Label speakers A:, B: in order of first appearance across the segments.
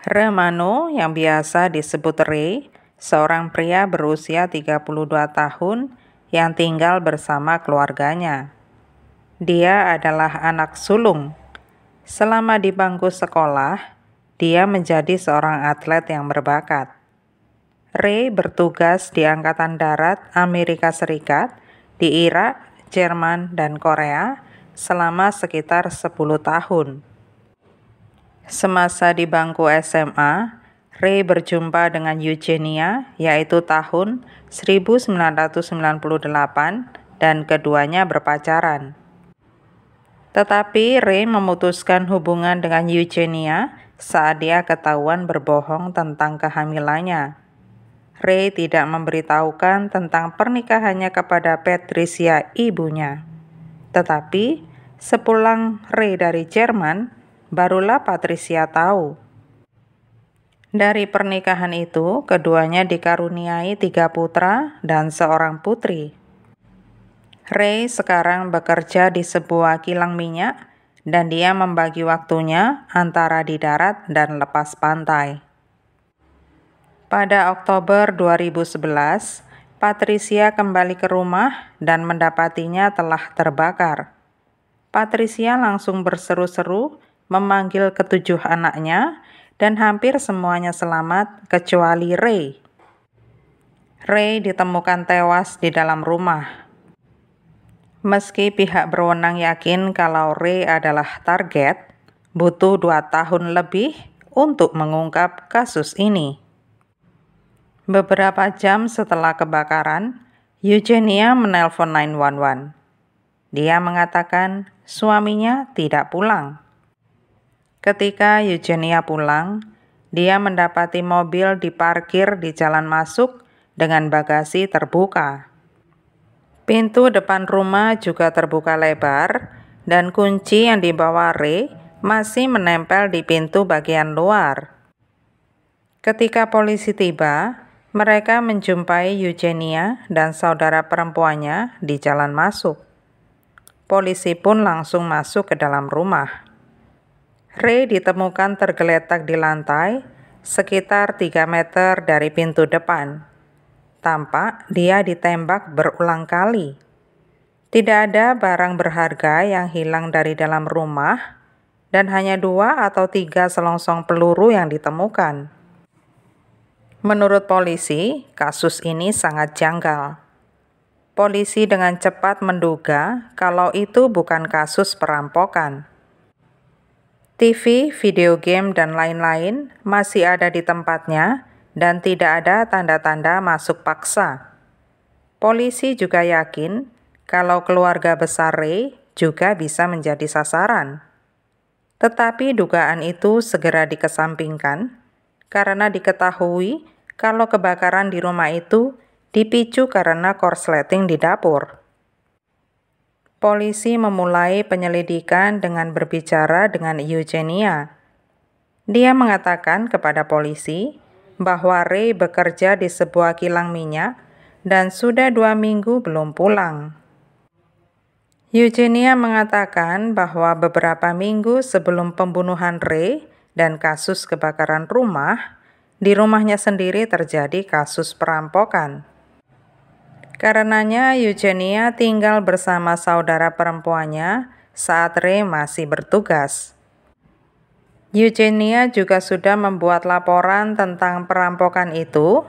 A: Remano yang biasa disebut Ray, seorang pria berusia 32 tahun yang tinggal bersama keluarganya. Dia adalah anak sulung. Selama di bangku sekolah, dia menjadi seorang atlet yang berbakat. Ray bertugas di Angkatan Darat Amerika Serikat, di Irak, Jerman, dan Korea selama sekitar 10 tahun. Semasa di bangku SMA, Ray berjumpa dengan Eugenia, yaitu tahun 1998, dan keduanya berpacaran. Tetapi Ray memutuskan hubungan dengan Eugenia saat dia ketahuan berbohong tentang kehamilannya. Ray tidak memberitahukan tentang pernikahannya kepada Patricia, ibunya. Tetapi sepulang Ray dari Jerman, barulah Patricia tahu. Dari pernikahan itu, keduanya dikaruniai 3 putra dan seorang putri. Ray sekarang bekerja di sebuah kilang minyak dan dia membagi waktunya antara di darat dan lepas pantai. Pada Oktober 2011, Patricia kembali ke rumah dan mendapatinya telah terbakar. Patricia langsung berseru-seru memanggil ketujuh anaknya dan hampir semuanya selamat kecuali Ray. Ray ditemukan tewas di dalam rumah. Meski pihak berwenang yakin kalau Ray adalah target, butuh 2 tahun lebih untuk mengungkap kasus ini. Beberapa jam setelah kebakaran, Eugenia menelpon 911. Dia mengatakan suaminya tidak pulang. Ketika Eugenia pulang, dia mendapati mobil diparkir di jalan masuk dengan bagasi terbuka. Pintu depan rumah juga terbuka lebar dan kunci yang dibawa Ray masih menempel di pintu bagian luar. Ketika polisi tiba, mereka menjumpai Eugenia dan saudara perempuannya di jalan masuk. Polisi pun langsung masuk ke dalam rumah. Ray ditemukan tergeletak di lantai sekitar 3 meter dari pintu depan. Tampak dia ditembak berulang kali. Tidak ada barang berharga yang hilang dari dalam rumah dan hanya 2 atau 3 selongsong peluru yang ditemukan. Menurut polisi, kasus ini sangat janggal. Polisi dengan cepat menduga kalau itu bukan kasus perampokan. TV, video game, dan lain-lain masih ada di tempatnya dan tidak ada tanda-tanda masuk paksa. Polisi juga yakin kalau keluarga besar Ray juga bisa menjadi sasaran. Tetapi dugaan itu segera dikesampingkan karena diketahui kalau kebakaran di rumah itu dipicu karena korsleting di dapur. Polisi memulai penyelidikan dengan berbicara dengan Eugenia. Dia mengatakan kepada polisi bahwa Ray bekerja di sebuah kilang minyak dan sudah 2 minggu belum pulang. Eugenia mengatakan bahwa beberapa minggu sebelum pembunuhan Ray dan kasus kebakaran rumah, di rumahnya sendiri terjadi kasus perampokan. Karenanya Eugenia tinggal bersama saudara perempuannya saat Ray masih bertugas. Eugenia juga sudah membuat laporan tentang perampokan itu,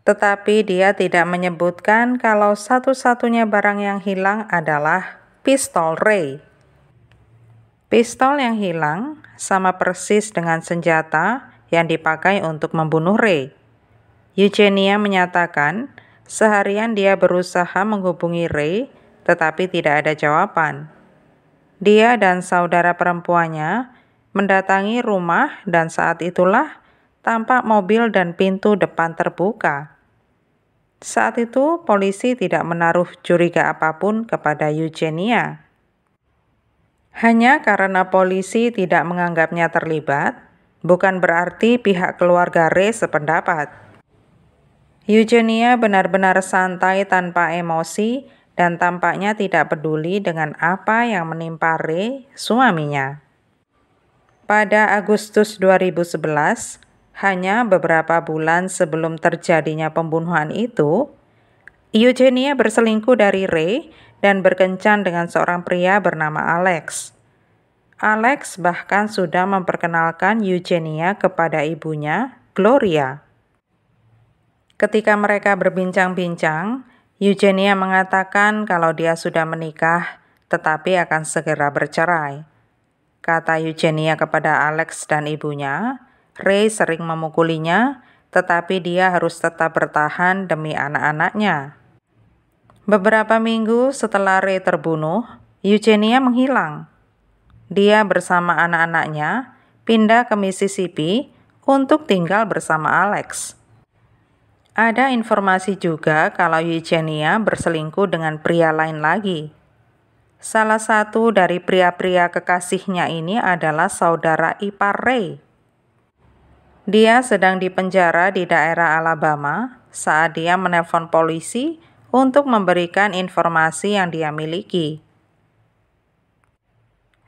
A: tetapi dia tidak menyebutkan kalau satu-satunya barang yang hilang adalah pistol Ray. Pistol yang hilang sama persis dengan senjata yang dipakai untuk membunuh Ray. Eugenia menyatakan seharian dia berusaha menghubungi Ray, tetapi tidak ada jawaban. Dia dan saudara perempuannya mendatangi rumah dan saat itulah tampak mobil dan pintu depan terbuka. Saat itu polisi tidak menaruh curiga apapun kepada Eugenia. Hanya karena polisi tidak menganggapnya terlibat, bukan berarti pihak keluarga Ray sependapat. Eugenia benar-benar santai tanpa emosi dan tampaknya tidak peduli dengan apa yang menimpa Ray, suaminya. Pada Agustus 2011, hanya beberapa bulan sebelum terjadinya pembunuhan itu, Eugenia berselingkuh dari Ray dan berkencan dengan seorang pria bernama Alex. Alex bahkan sudah memperkenalkan Eugenia kepada ibunya, Gloria. Ketika mereka berbincang-bincang, Eugenia mengatakan kalau dia sudah menikah tetapi akan segera bercerai. Kata Eugenia kepada Alex dan ibunya, Ray sering memukulinya, tetapi dia harus tetap bertahan demi anak-anaknya. Beberapa minggu setelah Ray terbunuh, Eugenia menghilang. Dia bersama anak-anaknya pindah ke Mississippi untuk tinggal bersama Alex. Ada informasi juga kalau Eugenia berselingkuh dengan pria lain lagi. Salah satu dari pria-pria kekasihnya ini adalah saudara ipar Ray. Dia sedang dipenjara di daerah Alabama saat dia menelpon polisi untuk memberikan informasi yang dia miliki.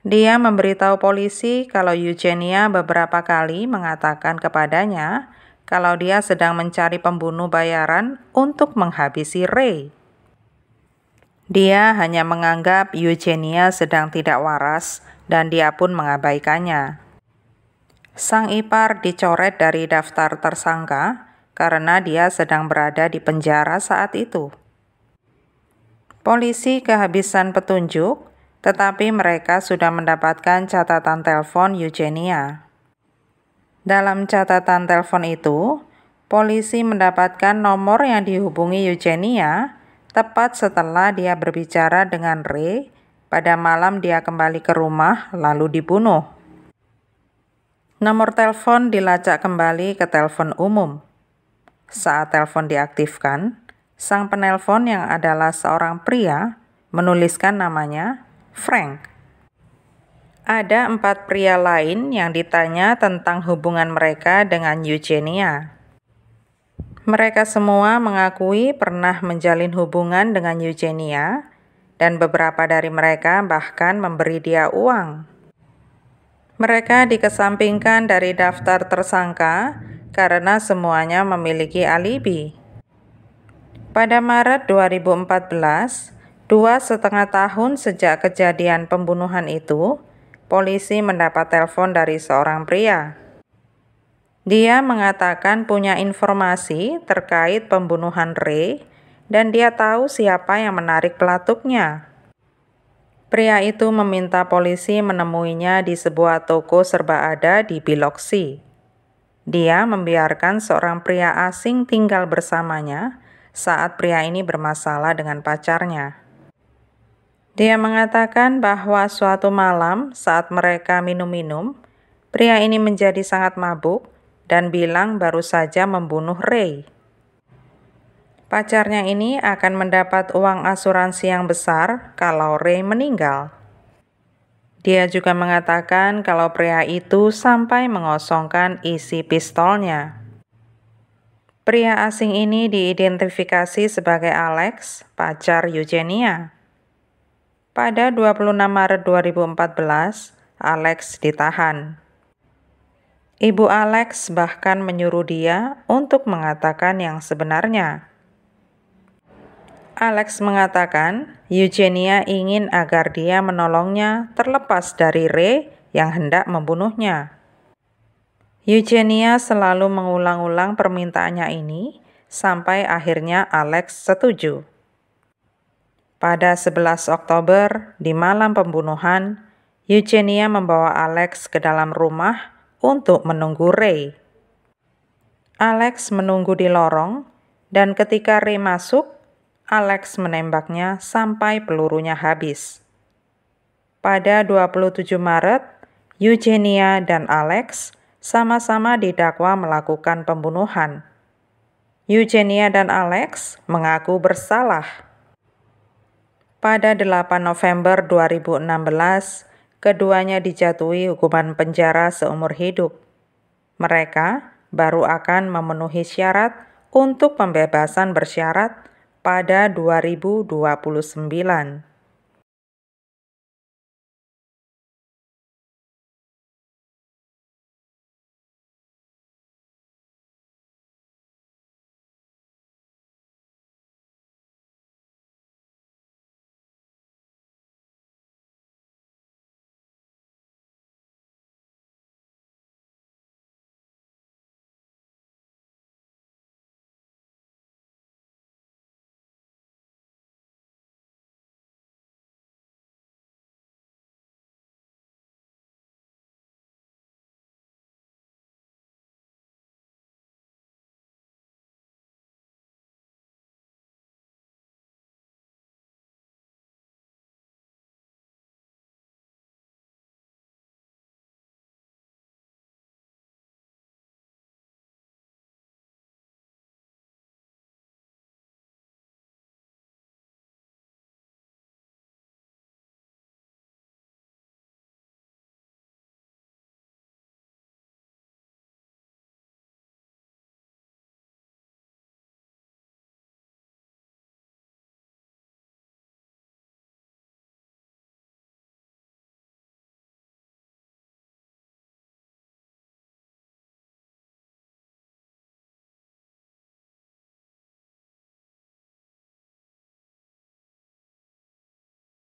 A: Dia memberitahu polisi kalau Eugenia beberapa kali mengatakan kepadanya kalau dia sedang mencari pembunuh bayaran untuk menghabisi Ray. Dia hanya menganggap Eugenia sedang tidak waras dan dia pun mengabaikannya. Sang ipar dicoret dari daftar tersangka karena dia sedang berada di penjara saat itu. Polisi kehabisan petunjuk, tetapi mereka sudah mendapatkan catatan telepon Eugenia. Dalam catatan telepon itu, polisi mendapatkan nomor yang dihubungi Eugenia tepat setelah dia berbicara dengan Ray pada malam dia kembali ke rumah lalu dibunuh. Nomor telepon dilacak kembali ke telepon umum. Saat telepon diaktifkan, sang penelpon yang adalah seorang pria menuliskan namanya Frank. Ada 4 pria lain yang ditanya tentang hubungan mereka dengan Eugenia. Mereka semua mengakui pernah menjalin hubungan dengan Eugenia, dan beberapa dari mereka bahkan memberi dia uang. Mereka dikesampingkan dari daftar tersangka karena semuanya memiliki alibi. Pada Maret 2014, 2,5 tahun sejak kejadian pembunuhan itu, polisi mendapat telepon dari seorang pria. Dia mengatakan punya informasi terkait pembunuhan Ray dan dia tahu siapa yang menarik pelatuknya. Pria itu meminta polisi menemuinya di sebuah toko serba ada di Biloxi. Dia membiarkan seorang pria asing tinggal bersamanya saat pria ini bermasalah dengan pacarnya. Dia mengatakan bahwa suatu malam saat mereka minum-minum, pria ini menjadi sangat mabuk dan bilang baru saja membunuh Ray. Pacarnya ini akan mendapat uang asuransi yang besar kalau Ray meninggal. Dia juga mengatakan kalau pria itu sampai mengosongkan isi pistolnya. Pria asing ini diidentifikasi sebagai Alex, pacar Eugenia. Pada 26 Maret 2014, Alex ditahan. Ibu Alex bahkan menyuruh dia untuk mengatakan yang sebenarnya. Alex mengatakan Eugenia ingin agar dia menolongnya terlepas dari Ray yang hendak membunuhnya. Eugenia selalu mengulang-ulang permintaannya ini sampai akhirnya Alex setuju. Pada 11 Oktober, di malam pembunuhan, Eugenia membawa Alex ke dalam rumah untuk menunggu Ray. Alex menunggu di lorong, dan ketika Ray masuk, Alex menembaknya sampai pelurunya habis. Pada 27 Maret, Eugenia dan Alex sama-sama didakwa melakukan pembunuhan. Eugenia dan Alex mengaku bersalah. Pada 8 November 2016, keduanya dijatuhi hukuman penjara seumur hidup. Mereka baru akan memenuhi syarat untuk pembebasan bersyarat pada 2029.